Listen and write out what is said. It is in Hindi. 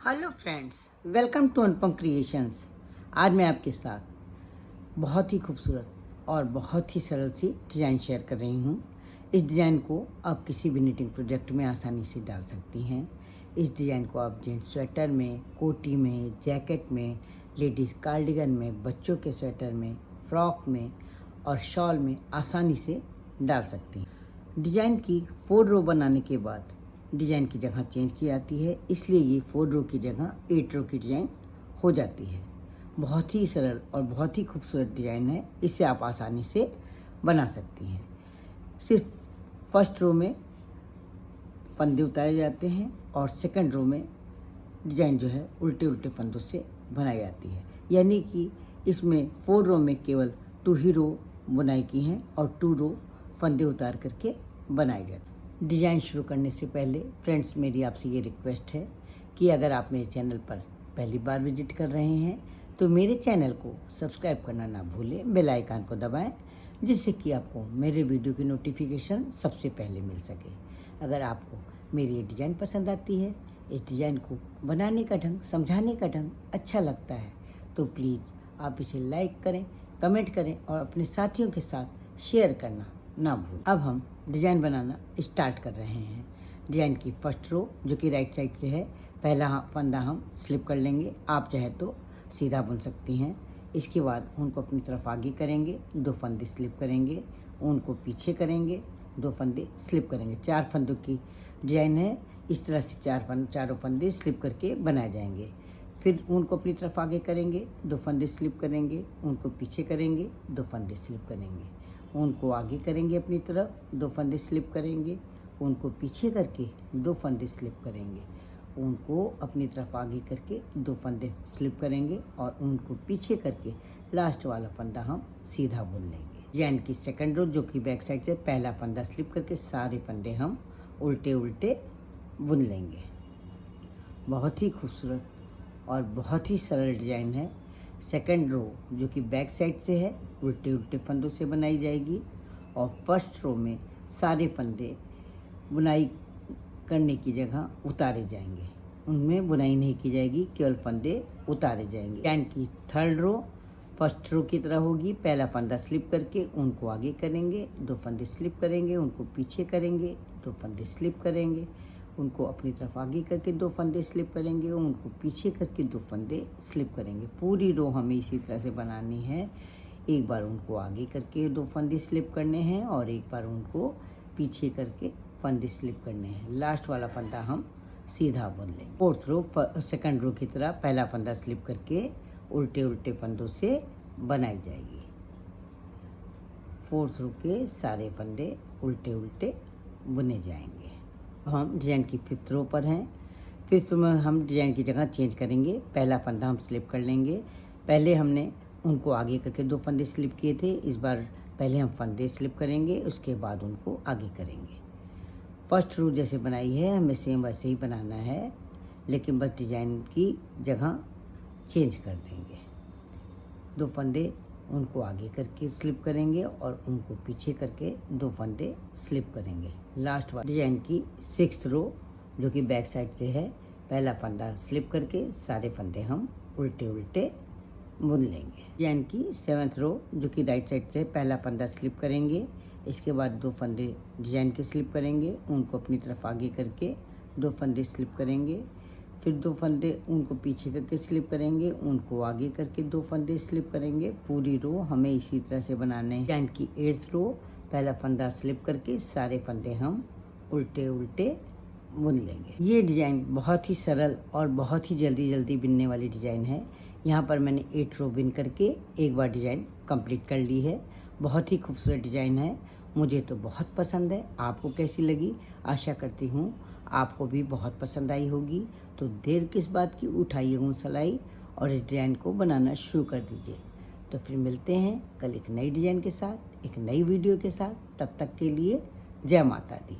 Hello friends, welcome to Anupam Creations. आज मैं आपके साथ बहुत ही खूबसूरत और बहुत ही सरल सी डिज़ाइन शेयर कर रही हूँ। इस डिज़ाइन को आप किसी भी निटिंग प्रोजेक्ट में आसानी से डाल सकती हैं। इस डिज़ाइन को आप जेंट्स स्वेटर में, कोटी में, जैकेट में, लेडीज़ कार्डिगन में, बच्चों के स्वेटर में, फ्रॉक में और शॉल में आसानी से डाल सकती हैं। डिज़ाइन की 4 रो बनाने के बाद डिज़ाइन की जगह चेंज की जाती है, इसलिए ये 4 रो की जगह 8 रो की डिज़ाइन हो जाती है। बहुत ही सरल और बहुत ही खूबसूरत डिज़ाइन है, इसे आप आसानी से बना सकती हैं। सिर्फ फर्स्ट रो में फंदे उतारे जाते हैं और सेकंड रो में डिज़ाइन जो है उल्टे उल्टे फंदों से बनाई जाती है, यानी कि इसमें 4 रो में केवल 2 ही रो बुनाई की हैं और 2 रो फंदे उतार करके बनाई जाती है। डिज़ाइन शुरू करने से पहले फ्रेंड्स, मेरी आपसे ये रिक्वेस्ट है कि अगर आप मेरे चैनल पर पहली बार विजिट कर रहे हैं तो मेरे चैनल को सब्सक्राइब करना ना भूलें, बेल आइकन को दबाएं, जिससे कि आपको मेरे वीडियो की नोटिफिकेशन सबसे पहले मिल सके। अगर आपको मेरी ये डिज़ाइन पसंद आती है, इस डिज़ाइन को बनाने का ढंग, समझाने का ढंग अच्छा लगता है, तो प्लीज़ आप इसे लाइक करें, कमेंट करें और अपने साथियों के साथ शेयर करना ना भूलें। अब हम डिज़ाइन बनाना स्टार्ट कर रहे हैं। डिज़ाइन की फर्स्ट रो जो कि राइट साइड से है, पहला फंदा हम स्लिप कर लेंगे। आप चाहे तो सीधा बुन सकती हैं। इसके बाद उनको अपनी तरफ आगे करेंगे, 2 फंदे स्लिप करेंगे, उनको पीछे करेंगे, 2 फंदे स्लिप करेंगे। 4 फंदों की डिज़ाइन है, इस तरह से चारों फंदे स्लिप करके बनाए जाएंगे। फिर उनको अपनी तरफ आगे करेंगे, 2 फंदे स्लिप करेंगे, उनको पीछे करेंगे, 2 फंदे स्लिप करेंगे, उनको आगे करेंगे अपनी तरफ, 2 फंदे स्लिप करेंगे, उनको पीछे करके 2 फंदे स्लिप करेंगे, उनको अपनी तरफ आगे करके 2 फंदे स्लिप करेंगे और उनको पीछे करके लास्ट वाला फंदा हम सीधा बुन लेंगे। डिज़ाइन की सेकंड रो जो कि बैक साइड से, पहला फंदा स्लिप करके सारे फंदे हम उल्टे उल्टे बुन लेंगे। बहुत ही खूबसूरत और बहुत ही सरल डिज़ाइन है। सेकंड रो जो कि बैक साइड से है, उल्टे उल्टे फंदों से बनाई जाएगी और फर्स्ट रो में सारे फंदे बुनाई करने की जगह उतारे जाएंगे, उनमें बुनाई नहीं की जाएगी, केवल फंदे उतारे जाएंगे। डिज़ाइन की थर्ड रो फर्स्ट रो की तरह होगी। पहला फंदा स्लिप करके उनको आगे करेंगे, 2 फंदे स्लिप करेंगे, उनको पीछे करेंगे, 2 फंदे स्लिप करेंगे, उनको अपनी तरफ आगे करके 2 फंदे स्लिप करेंगे, उनको पीछे करके 2 फंदे स्लिप करेंगे। पूरी रो हमें इसी तरह से बनानी है। एक बार उनको आगे करके 2 फंदे स्लिप करने हैं और एक बार उनको पीछे करके फंदे स्लिप करने हैं। लास्ट वाला फंदा हम सीधा बुन लेंगे। फोर्थ रो सेकंड रो की तरह पहला फंदा स्लिप करके उल्टे उल्टे फंदों से बनाई जाएगी। फोर्थ रो के सारे फंदे उल्टे उल्टे बुने जाएंगे। हम डिज़ाइन की फिफ्थ रो पर हैं। फिफ्थ में हम डिज़ाइन की जगह चेंज करेंगे। पहला फंदा हम स्लिप कर लेंगे। पहले हमने उनको आगे करके 2 फंदे स्लिप किए थे, इस बार पहले हम फंदे स्लिप करेंगे, उसके बाद उनको आगे करेंगे। फर्स्ट रो जैसे बनाई है हमें सेम वैसे ही बनाना है, लेकिन बस डिज़ाइन की जगह चेंज कर देंगे। 2 फंदे उनको आगे करके स्लिप करेंगे और उनको पीछे करके 2 फंदे स्लिप करेंगे। लास्ट वाला डिज़ाइन की 6th रो जो कि बैक साइड से है, पहला फंदा स्लिप करके सारे फंदे हम उल्टे उल्टे बुन लेंगे। डिज़ाइन की 7th रो जो कि राइट साइड से, पहला फंदा स्लिप करेंगे, इसके बाद 2 फंदे डिज़ाइन के स्लिप करेंगे, उनको अपनी तरफ आगे करके 2 फंदे स्लिप करेंगे, फिर 2 फंदे उनको पीछे करके स्लिप करेंगे, उनको आगे करके 2 फंदे स्लिप करेंगे। पूरी रो हमें इसी तरह से बनाने हैं। डिज़ाइन की 8th रो पहला फंदा स्लिप करके सारे फंदे हम उल्टे उल्टे बुन लेंगे। ये डिज़ाइन बहुत ही सरल और बहुत ही जल्दी बिनने वाली डिज़ाइन है। यहाँ पर मैंने 8 रो बिन करके एक बार डिज़ाइन कंप्लीट कर ली है। बहुत ही खूबसूरत डिज़ाइन है, मुझे तो बहुत पसंद है। आपको कैसी लगी? आशा करती हूँ आपको भी बहुत पसंद आई होगी। तो देर किस बात की, उठाइए ऊन सिलाई और इस डिज़ाइन को बनाना शुरू कर दीजिए। तो फिर मिलते हैं कल एक नई डिज़ाइन के साथ, एक नई वीडियो के साथ। तब तक के लिए जय माता दी।